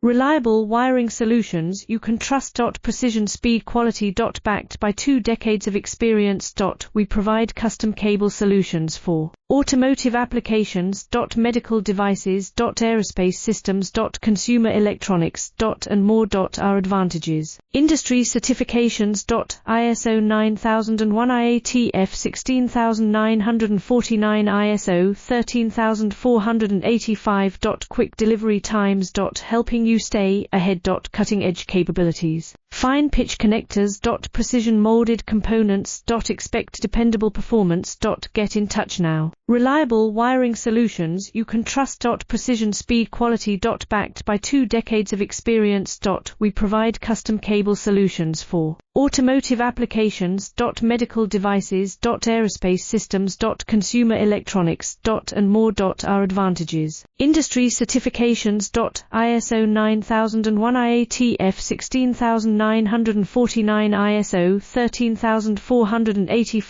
Reliable wiring solutions you can trust. Precision, speed, quality. Backed by 2 decades of experience. We provide custom cable solutions for automotive applications. Medical devices. Aerospace systems. Consumer electronics. And more. Our advantages: industry certifications. ISO 9001, IATF 16949, ISO 13485. Quick delivery times. Helping you stay ahead. Cutting edge capabilities. Fine pitch connectors. Precision molded components. Expect dependable performance. Get in touch now. Reliable wiring solutions you can trust. Precision, speed, quality. Backed by 2 decades of experience. We provide custom cable solutions for automotive applications. Medical devices. Aerospace systems. Consumer electronics. And more. Our advantages: industry certifications. ISO 9001, IATF 16949, ISO 13485.